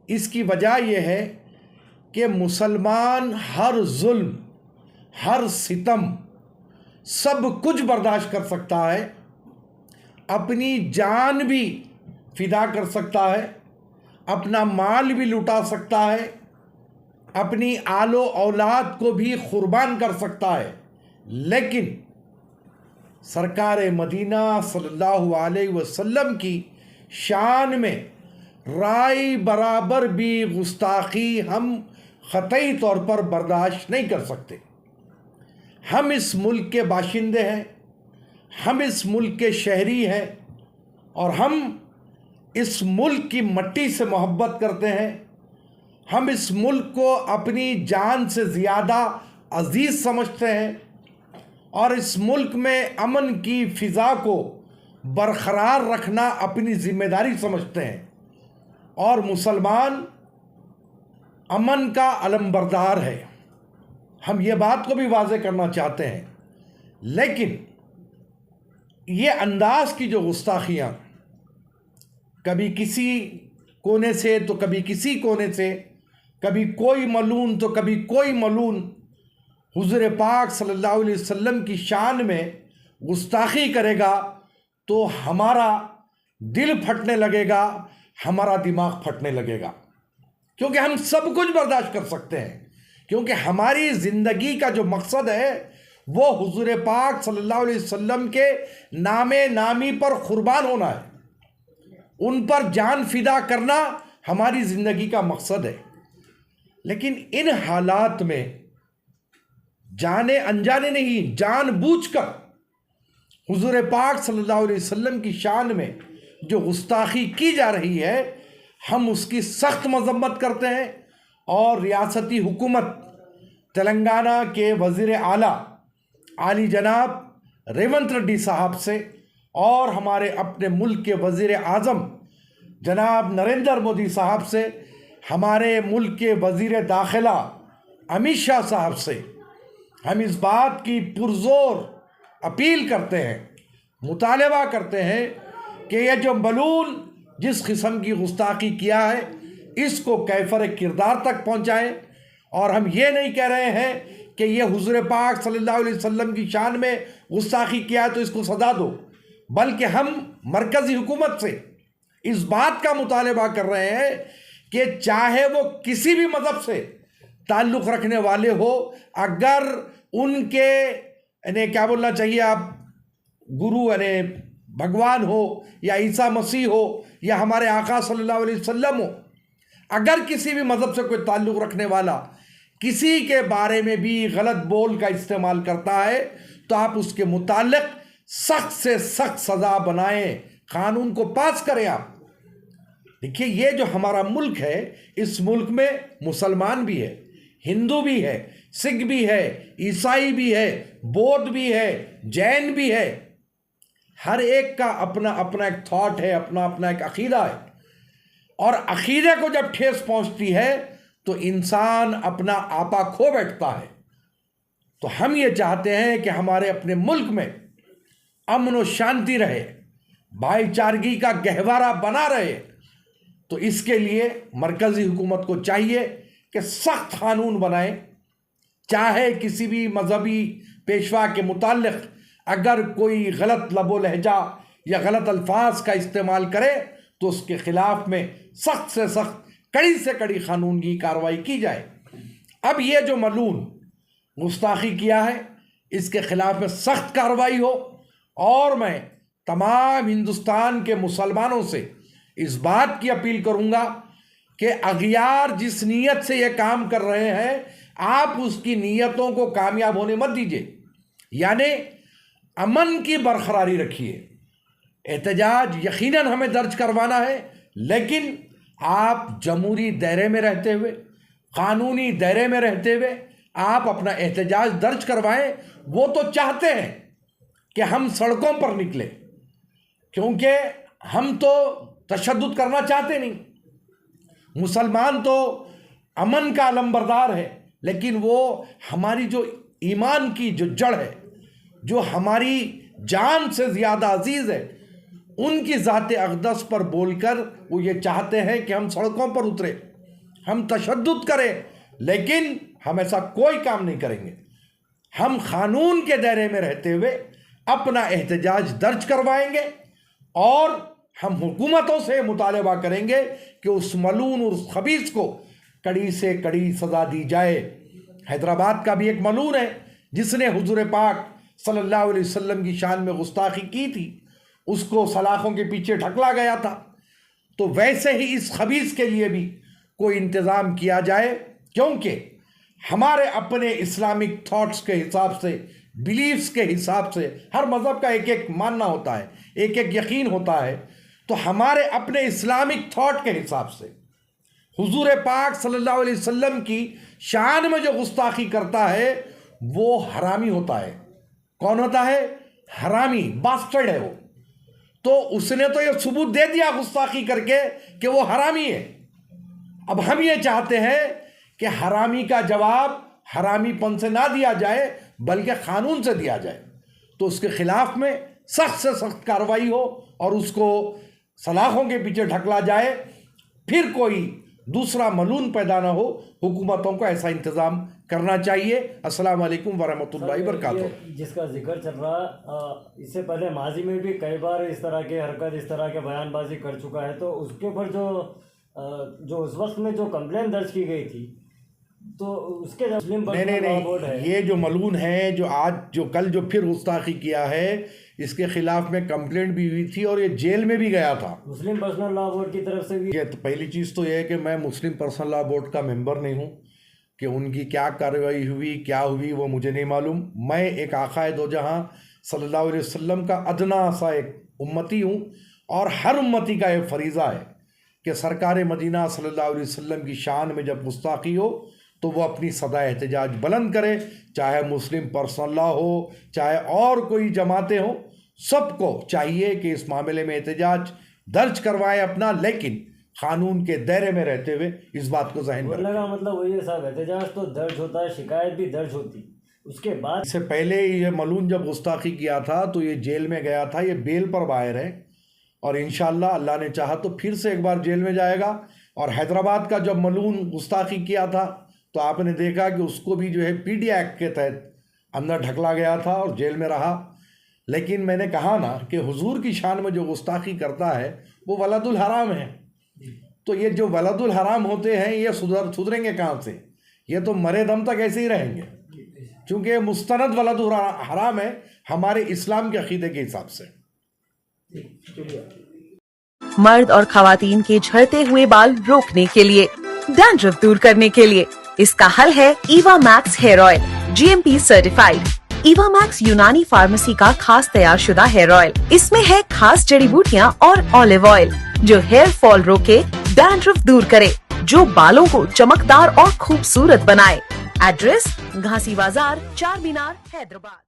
इसकी वजह यह है कि मुसलमान हर जुल्म, हर सितम, सब कुछ बर्दाश्त कर सकता है, अपनी जान भी फिदा कर सकता है, अपना माल भी लुटा सकता है, अपनी आलो औलाद को भी कुर्बान कर सकता है। लेकिन सरकार मदीना सल्लल्लाहु अलैहि वसल्लम की शान में राय बराबर भी गुस्ताखी हम ख़तई तौर पर बर्दाश्त नहीं कर सकते। हम इस मुल्क के बाशिंदे हैं, हम इस मुल्क के शहरी हैं और हम इस मुल्क की मट्टी से मोहब्बत करते हैं। हम इस मुल्क को अपनी जान से ज़्यादा अजीज़ समझते हैं और इस मुल्क में अमन की फ़िज़ा को बरकरार रखना अपनी ज़िम्मेदारी समझते हैं। और मुसलमान अमन का अलमबरदार है, हम ये बात को भी वाज़े करना चाहते हैं। लेकिन ये अंदाज की जो गुस्ताखियाँ कभी किसी कोने से तो कभी किसी कोने से, कभी कोई मलून तो कभी कोई मलून हुज़ूर पाक सल्लल्लाहु अलैहि वसल्लम की शान में गुस्ताखी करेगा तो हमारा दिल फटने लगेगा, हमारा दिमाग फटने लगेगा। क्योंकि हम सब कुछ बर्दाश्त कर सकते हैं, क्योंकि हमारी ज़िंदगी का जो मकसद है वो हुज़ूर पाक सल्लल्लाहु अलैहि वसल्लम के नामे नामी पर कुर्बान होना है, उन पर जान फिदा करना हमारी ज़िंदगी का मकसद है। लेकिन इन हालात में जाने अनजाने नहीं, जानबूझकर हुज़ूर पाक सल्लल्लाहु अलैहि वसल्लम की शान में जो गुस्ताखी की जा रही है, हम उसकी सख्त मजम्मत करते हैं। और रियासती हुकूमत तेलंगाना के वज़ीर आला आली जनाब रेवंत रेड्डी साहब से और हमारे अपने मुल्क के वज़ीर आज़म जनाब नरेंद्र मोदी साहब से, हमारे मुल्क के वज़ीर दाखिला अमित शाह साहब से हम इस बात की पुरज़ोर अपील करते हैं, मुतालबा करते हैं कि यह जो मलून जिस किस्म की गुस्ताखी किया है इसको कैफर किरदार तक पहुँचाएँ। और हम ये नहीं कह रहे हैं कि ये हुज़ूर पाक सल्लल्लाहु अलैहि वसल्लम की शान में गुस्ताखी किया है तो इसको सज़ा दो, बल्कि हम मरकज़ी हुकूमत से इस बात का मुतालबा कर रहे हैं कि चाहे वो किसी भी मज़हब से ताल्लुक़ रखने वाले हो, अगर उनके यानी क्या बोलना चाहिए आप, गुरु यानी भगवान हो या ईसा मसीह हो या हमारे आका सल्लल्लाहु अलैहि वसल्लम हो, अगर किसी भी मज़हब से कोई ताल्लुक़ रखने वाला किसी के बारे में भी गलत बोल का इस्तेमाल करता है तो आप उसके मुताल्लिक़ सख्त से सख्त सज़ा बनाएं, कानून को पास करें। आप देखिए, ये जो हमारा मुल्क है, इस मुल्क में मुसलमान भी है, हिंदू भी है, सिख भी है, ईसाई भी है, बौद्ध भी है, जैन भी है। हर एक का अपना अपना एक थॉट है, अपना अपना एक अकीदा है। और अकीदे को जब ठेस पहुंचती है तो इंसान अपना आपा खो बैठता है। तो हम ये चाहते हैं कि हमारे अपने मुल्क में अमन और शांति रहे, भाईचारगी का गहवारा बना रहे। तो इसके लिए मरकज़ी हुकूमत को चाहिए कि सख्त कानून बनाए, चाहे किसी भी मजहबी पेशवा के मुताल्लिक़ अगर कोई गलत लबो लहजा या गलत अल्फाज का इस्तेमाल करे तो उसके ख़िलाफ़ में सख्त से सख्त, कड़ी से कड़ी कानून की कार्रवाई की जाए। अब ये जो मलून गुस्ताखी किया है इसके ख़िलाफ़ में सख्त कार्रवाई हो। और मैं तमाम हिंदुस्तान के मुसलमानों से इस बात की अपील करूँगा कि अगियार जिस नीयत से ये काम कर रहे हैं, आप उसकी नीयतों को कामयाब होने मत दीजिए। यानी अमन की बरकरारी रखिए। एहतजाज यकीनन हमें दर्ज करवाना है, लेकिन आप जमहूरी दायरे में रहते हुए, कानूनी दायरे में रहते हुए आप अपना एहतजाज दर्ज करवाएं। वो तो चाहते हैं कि हम सड़कों पर निकले, क्योंकि हम तो तशद्दुद करना चाहते नहीं। मुसलमान तो अमन का अलमबरदार है, लेकिन वो हमारी जो ईमान की जो जड़ है, जो हमारी जान से ज़्यादा अजीज़ है, उनकी ज़ात अक़दस पर बोलकर वो ये चाहते हैं कि हम सड़कों पर उतरे। हम तशद्दुद करें, लेकिन हम ऐसा कोई काम नहीं करेंगे। हम कानून के दायरे में रहते हुए अपना एहतजाज दर्ज करवाएंगे और हम हुकूमतों से मुतालबा करेंगे कि उस मलून और उस खबीस को कड़ी से कड़ी सज़ा दी जाए। हैदराबाद का भी एक मलून है जिसने हुजूर पाक सल्लल्लाहु अलैहि वसल्लम की शान में गुस्ताखी की थी, उसको सलाखों के पीछे ढकला गया था। तो वैसे ही इस खबीस के लिए भी कोई इंतज़ाम किया जाए, क्योंकि हमारे अपने इस्लामिक थॉट्स के हिसाब से, बिलीफ्स के हिसाब से, हर मज़हब का एक एक मानना होता है, एक एक यकीन होता है। तो हमारे अपने इस्लामिक थॉट के हिसाब से हुजूर पाक सल्लल्लाहु अलैहि वसल्लम की शान में जो गुस्ताखी करता है वो हरामी होता है। कौन होता है? हरामी, बास्टर्ड है वो। तो उसने तो ये सबूत दे दिया गुस्ताखी करके कि वो हरामी है। अब हम ये चाहते हैं कि हरामी का जवाब हरामीपन से ना दिया जाए बल्कि कानून से दिया जाए। तो उसके खिलाफ में सख्त से सख्त कार्रवाई हो और उसको सलाखों के पीछे ढकला जाए, फिर कोई दूसरा मलून पैदा ना हो। हुकूमतों को ऐसा इंतज़ाम करना चाहिए। अस्सलाम वालेकुम वरहमतुल्लाहि वबरकातुहू। जिसका जिक्र चल रहा, इससे पहले माजी में भी कई बार इस तरह के हरकत, इस तरह के बयानबाजी कर चुका है। तो उसके ऊपर जो उस वक्त में जो कंप्लेन दर्ज की गई थी, तो उसके नहीं, ये जो मलून है, जो कल फिर गुस्ताखी किया है, इसके खिलाफ में कंप्लेंट भी हुई थी और ये जेल में भी गया था मुस्लिम पर्सनल लॉ बोर्ड की तरफ से भी। ये तो पहली चीज़ तो ये है कि मैं मुस्लिम पर्सनल लॉ बोर्ड का मेंबर नहीं हूँ, कि उनकी क्या कार्रवाई हुई, क्या हुई, वो मुझे नहीं मालूम। मैं एक आक़ाए दो जहां सल्लल्लाहु अलैहि वसल्लम का अदना सा एक उम्मती हूँ, और हर उम्मती का ये फरीज़ा है कि सरकार मदीना सल्लल्लाहु अलैहि वसल्लम की शान में जब गुस्ताखी हो तो वो अपनी सदा एहतजाज बुलंद करे, चाहे मुस्लिम पर्सनल लॉ हो, चाहे और कोई जमातें हो। सबको चाहिए कि इस मामले में एहतजाज दर्ज करवाए अपना, लेकिन कानून के दायरे में रहते हुए इस बात को ज़हन में रखें। मतलब वही है साहब, एहतजाज तो दर्ज होता है, शिकायत भी दर्ज होती, उसके बाद इससे पहले ये मलून जब गुस्ताखी किया था तो ये जेल में गया था, ये बेल पर बाहर है और इंशाअल्लाह अल्लाह ने चाहा तो फिर से एक बार जेल में जाएगा। और हैदराबाद का जब मलून गुस्ताखी किया था तो आपने देखा कि उसको भी जो है पीडी एक्ट के तहत अंदर ढकला गया था और जेल में रहा। लेकिन मैंने कहा ना कि हुजूर की शान में जो गुस्ताखी करता है वो वलदुल हराम है। तो ये जो वलदुल हराम होते हैं ये सुधरेंगे कहाँ से? ये तो मरे दम तक ऐसे ही रहेंगे, क्योंकि मुस्तनद वलदुल हराम है हमारे इस्लाम के अकीदे के हिसाब से। मर्द और खवातीन के झड़ते हुए बाल रोकने के लिए, डैंड्रफ दूर करने के लिए इसका हल है Eva Max hair oil, GMP certified. Eva Max Unani pharmacy का खास तैयार शुदा हेयर ऑयल। इसमें है खास जड़ी बूटियाँ और ऑलिव ऑयल जो हेयर फॉल रोके, डैंड्रफ दूर करे, जो बालों को चमकदार और खूबसूरत बनाए। एड्रेस घासी बाजार, चार मीनार, हैदराबाद।